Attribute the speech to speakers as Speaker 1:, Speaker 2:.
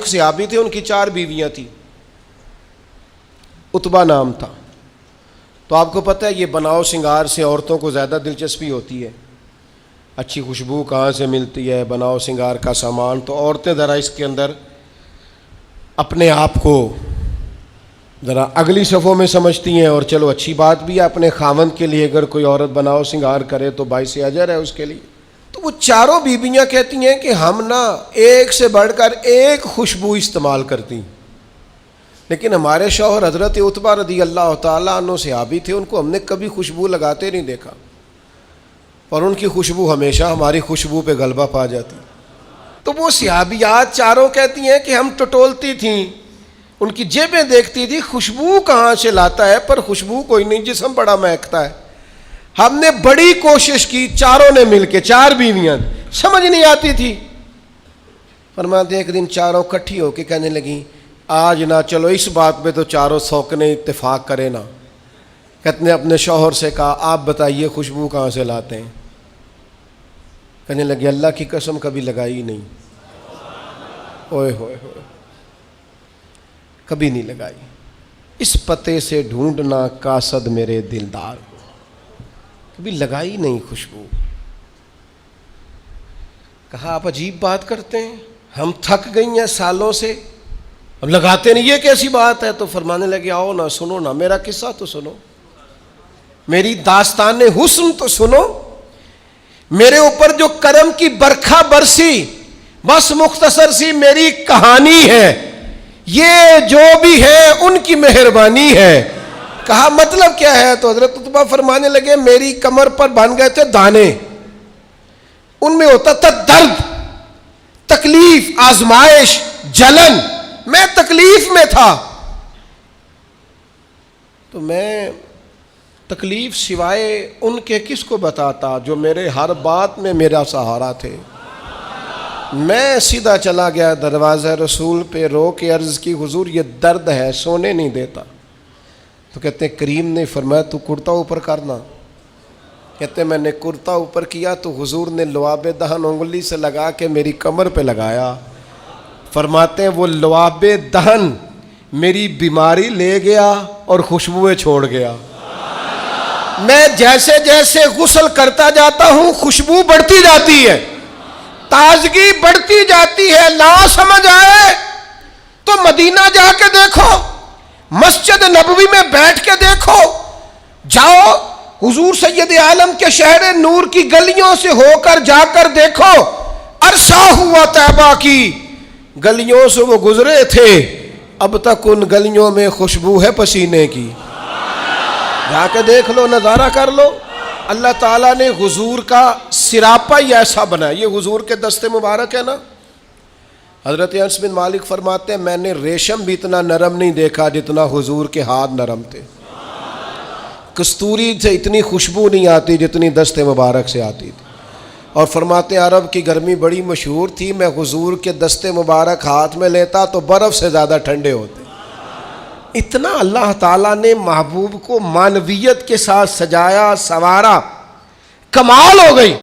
Speaker 1: ایک صحابی تھے، ان کی 4 بیویاں تھیں، عتبہ نام تھا۔ تو آپ کو پتہ ہے یہ بناؤ سنگار سے عورتوں کو زیادہ دلچسپی ہوتی ہے، اچھی خوشبو کہاں سے ملتی ہے، بناؤ سنگار کا سامان، تو عورتیں ذرا اس کے اندر اپنے آپ کو ذرا اگلی صفوں میں سمجھتی ہیں، اور چلو اچھی بات بھی ہے، اپنے خاوند کے لیے اگر کوئی عورت بناؤ سنگار کرے تو باعث اجر ہے اس کے لیے۔ تو وہ 4 بیویاں کہتی ہیں کہ ہم نا ایک سے بڑھ کر ایک خوشبو استعمال کرتی، لیکن ہمارے شوہر حضرت عتبہ رضی اللہ تعالیٰ عنہ صحابی تھے، ان کو ہم نے کبھی خوشبو لگاتے نہیں دیکھا، اور ان کی خوشبو ہمیشہ ہماری خوشبو پہ غلبہ پا جاتی۔ تو وہ صحابیات 4 کہتی ہیں کہ ہم ٹٹولتی تھیں، ان کی جیبیں دیکھتی تھی، خوشبو کہاں سے لاتا ہے، پر خوشبو کوئی نہیں، جسم بڑا مہکتا ہے۔ ہم نے بڑی کوشش کی 4 نے مل کے، 4 بیویاں، سمجھ نہیں آتی تھی۔ فرماتے ہیں ایک دن 4 اکٹھی ہو کے کہنے لگیں آج نہ چلو اس بات پہ تو 4 سوکنے اتفاق کرے نا۔ کہتے ہیں اپنے شوہر سے کہا آپ بتائیے خوشبو کہاں سے لاتے ہیں؟ کہنے لگے اللہ کی قسم کبھی لگائی نہیں، اوئے ہوئے ہوئے، کبھی نہیں لگائی، اس پتے سے ڈھونڈنا قاصد میرے دلدار کو، کبھی لگائی نہیں خوشبو۔ کہا آپ عجیب بات کرتے ہیں، ہم تھک گئی ہیں سالوں سے، اب لگاتے نہیں، یہ کیسی بات ہے؟ تو فرمانے لگے آؤ نا سنو نا، میرا قصہ تو سنو، میری داستان حسن تو سنو، میرے اوپر جو کرم کی برکھا برسی، بس مختصر سی میری کہانی ہے، یہ جو بھی ہے ان کی مہربانی ہے۔ کہا مطلب کیا ہے؟ تو حضرت عتبہ فرمانے لگے میری کمر پر بن گئے تھے دانے، ان میں ہوتا تھا درد، تکلیف، آزمائش، جلن، میں تکلیف میں تھا، تو میں تکلیف سوائے ان کے کس کو بتاتا جو میرے ہر بات میں میرا سہارا تھے۔ میں سیدھا چلا گیا دروازہ رسول پہ، رو کے عرض کی حضور یہ درد ہے، سونے نہیں دیتا۔ تو کہتے ہیں کریم نے فرمایا تو کرتا اوپر کرنا۔ کہتے ہیں میں نے کرتا اوپر کیا تو حضور نے لعاب دہن انگلی سے لگا کے میری کمر پہ لگایا۔ فرماتے ہیں وہ لعاب دہن میری بیماری لے گیا اور خوشبوئیں چھوڑ گیا۔ میں جیسے جیسے غسل کرتا جاتا ہوں خوشبو بڑھتی جاتی ہے، تازگی بڑھتی جاتی ہے۔ نہ سمجھ آئے تو مدینہ جا کے دیکھو، مسجد نبوی میں بیٹھ کے دیکھو، جاؤ حضور سید عالم کے شہر نور کی گلیوں سے ہو کر جا کر دیکھو، عرصہ ہوا طیبہ کی گلیوں سے وہ گزرے تھے، اب تک ان گلیوں میں خوشبو ہے پسینے کی۔ جا کے دیکھ لو، نظارہ کر لو۔ اللہ تعالیٰ نے حضور کا سراپا ہی ایسا بنا، یہ حضور کے دست مبارک ہے نا۔ حضرت انس بن مالک فرماتے ہیں میں نے ریشم بھی اتنا نرم نہیں دیکھا جتنا حضور کے ہاتھ نرم تھے، کستوری سے اتنی خوشبو نہیں آتی جتنی دست مبارک سے آتی تھی۔ اور فرماتے ہیں عرب کی گرمی بڑی مشہور تھی، میں حضور کے دست مبارک ہاتھ میں لیتا تو برف سے زیادہ ٹھنڈے ہوتے۔ اتنا اللہ تعالیٰ نے محبوب کو معنویت کے ساتھ سجایا، سنوارا، کمال ہو گئی۔